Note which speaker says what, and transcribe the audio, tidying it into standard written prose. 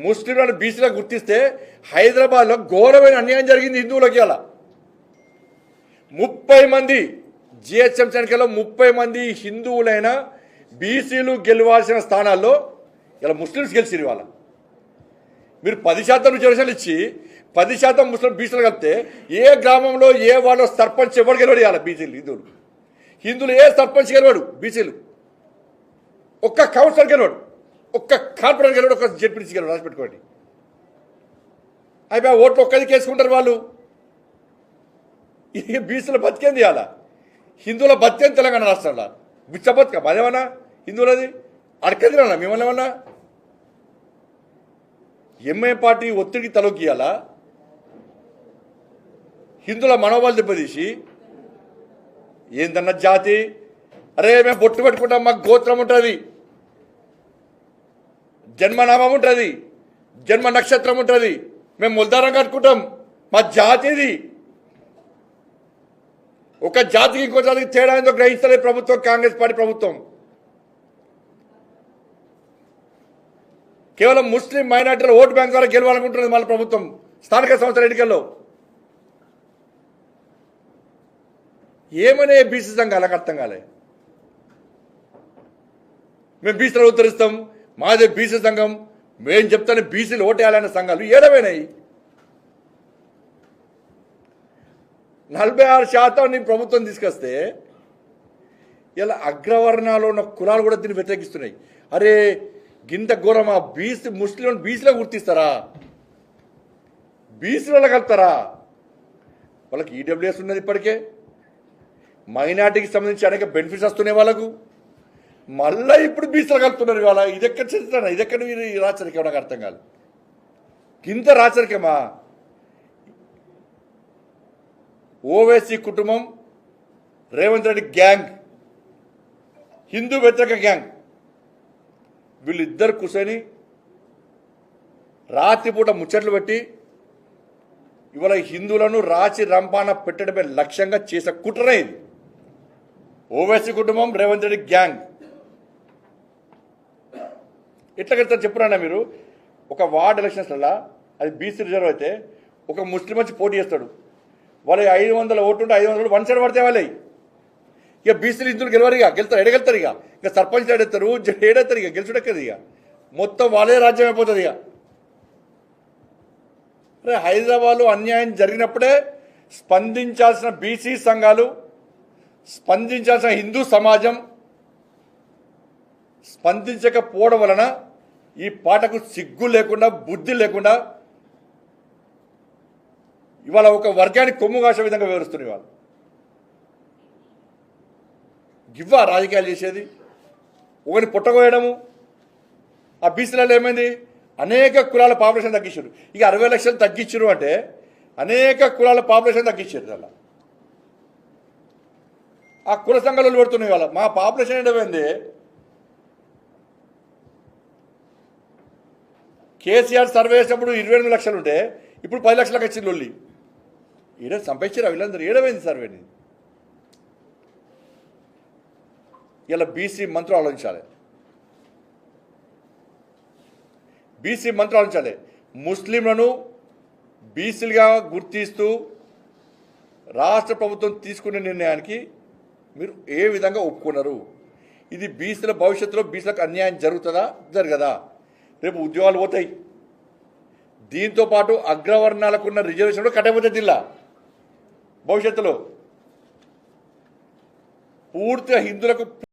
Speaker 1: ముస్లింలను బీసీలో గుర్తిస్తే హైదరాబాద్లో ఘోరమైన అన్యాయం జరిగింది హిందువులకి. అలా 30 మంది జిహెచ్ఎంసీ ఎన్నికల్లో 30 మంది హిందువులైన బీసీలు గెలవాల్సిన స్థానాల్లో ఇలా ముస్లిమ్స్ గెలిచిరు. వాళ్ళ మీరు 10% రిజర్వేషన్లు ఇచ్చి 10% ముస్లిం బీసీలు కలిపితే ఏ గ్రామంలో ఏ వాళ్ళ సర్పంచ్ ఎవరు గెలవడు? ఇవాళ బీసీలు హిందువులు ఏ సర్పంచ్ గెలవాడు? బీసీలు ఒక్క కౌన్సిలర్ గెలవాడు, ఒక్క కార్పొరేటర్ గెలవాడు, ఒక్క జెడ్పీటీసీ గెలవాడు. రాసి పెట్టుకోండి. అయిపోయి ఓట్లు ఒక్కదికి వేసుకుంటారు వాళ్ళు. ఈ బీసీల బతికేంది అలా, హిందువుల బతికేంది తెలంగాణ రాష్ట్రంలో. బిచ్చ బతుక అదేమన్నా హిందువులది అడకదినా మిమ్మల్ని ఏమన్నా? ఎంఐ పార్టీ ఒత్తిడికి తలొగ్గియాలా, హిందువుల మనోబలు దెబ్బతీసి ఏందన్న జాతి, అరే మేము బొట్టు పెట్టుకుంటాం, మాకు గోత్రం ఉంటుంది, జన్మనామం ఉంటుంది, జన్మ నక్షత్రం ఉంటుంది, మేము ముల్దారం కట్టుకుంటాం, మా జాతిది. ఒక జాతికి ఇంకో జాతికి తేడా ఏందో గ్రహిస్తలేదు ప్రభుత్వం, కాంగ్రెస్ పార్టీ ప్రభుత్వం. కేవలం ముస్లిం మైనార్టీల ఓటు బ్యాంక్ ద్వారా గెలవాలనుకుంటున్నది మళ్ళీ ప్రభుత్వం స్థానిక సంస్థల ఎన్నికల్లో. ఏమనే బీసీ సంఘాలకు అర్థం కాలే. మేము బీసీలు ఉత్తరిస్తాం, మాదే బీసీ సంఘం, మేము చెప్తాను బీసీలు ఓటేయాలనే సంఘాలు ఏడమైనాయి. 46% ప్రభుత్వం తీసుకొస్తే ఇలా అగ్రవర్ణాలు ఉన్న కులాలు కూడా దీన్ని వ్యతిరేకిస్తున్నాయి. అరే గింత ఘోరమా, బీసీ ముస్లింలను బీసీలో గుర్తిస్తారా? బీసీలలో కలుపుతారా? వాళ్ళకి ఈడబ్ల్యూఎస్ ఉన్నది, ఇప్పటికే మైనార్టీకి సంబంధించి అనేక బెనిఫిట్స్ వస్తున్నాయి వాళ్ళకు. మళ్ళీ ఇప్పుడు బీసీలో కలుపుతున్నారు. ఇవాళ ఇదెక్కడ చరిత్ర, ఇదెక్కడ మీరు రాచరికం? నాకు అర్థం కాదు. గింత రాచరికమా? ఓవైసీ కుటుంబం, రేవంత్ రెడ్డి గ్యాంగ్, హిందూ వ్యతిరేక గ్యాంగ్, వీళ్ళిద్దరు కూర్చొని రాత్రిపూట ముచ్చట్లు పెట్టి ఇవాళ హిందువులను రాచి రంపాన పెట్టడమే లక్ష్యంగా చేసే కుట్రనే ఇది. ఓవైసీ కుటుంబం, రేవంత్ రెడ్డి గ్యాంగ్ ఎట్లా కడతారు చెప్పురా మీరు? ఒక వార్డ్ ఎలక్షన్స్లలో అది బీసీ రిజర్వ్ అయితే ఒక ముస్లిం వచ్చి పోటీ చేస్తాడు, వాళ్ళు 500 ఓట్లు ఉంటే 500 వన్ సైడ్ పడితే వాళ్ళే. ఇక బీసీలు హిందువులు గెలవరు, ఇక గెలుస్తారు, ఎడగెళ్తారు, ఇక సర్పంచ్ ఏడెత్తారు, ఏడెత్తారు, ఇక గెలుచుడెక్కదు, ఇక మొత్తం వాళ్ళే రాజ్యం అయిపోతుంది. ఇక అరే హైదరాబాద్లో అన్యాయం జరిగినప్పుడే స్పందించాల్సిన బీసీ సంఘాలు, స్పందించాల్సిన హిందూ సమాజం స్పందించకపోవడం వలన ఈ పాటకు సిగ్గు లేకుండా, బుద్ధి లేకుండా ఇవాళ ఒక వర్గానికి కొమ్ము కాసే విధంగా వివరిస్తున్నారు. ఇవాళ గివ్వా రాజకీయాలు చేసేది? ఒకరిని పుట్టకోయడము. ఆ బీసీలలో ఏమైంది? అనేక కులాల పాపులేషన్ తగ్గించారు. ఇక 60 లక్షలు తగ్గించారు అంటే అనేక కులాల పాపులేషన్ తగ్గించారు. అలా ఆ కుల సంఘాలు పెడుతున్నాయి. వాళ్ళ మా పాపులేషన్ ఏంటైంది? కేసీఆర్ సర్వే చేసినప్పుడు 28 లక్షలు ఉంటే ఇప్పుడు 10 లక్షలకు వచ్చింది లొల్లి. ఈడ సంపాదించారు వీళ్ళందరూ. ఏడమైంది సర్వేని? ఇలా బీసీ మంత్రులు ఆలోచించాలి, బీసీ మంత్రులు ఆలోచించాలి. ముస్లింలను బీసీలుగా గుర్తిస్తూ రాష్ట్ర ప్రభుత్వం తీసుకునే నిర్ణయానికి మీరు ఏ విధంగా ఒప్పుకున్నారు? ఇది బీసీల భవిష్యత్తులో బీసీలకు అన్యాయం జరుగుతుందా, జరగదా? రేపు ఉద్యోగాలు పోతాయి, దీంతోపాటు అగ్రవర్ణాలకున్న రిజర్వేషన్ కూడా కట్టకపోతే జిల్లా భవిష్యత్తులో పూర్తిగా హిందువులకు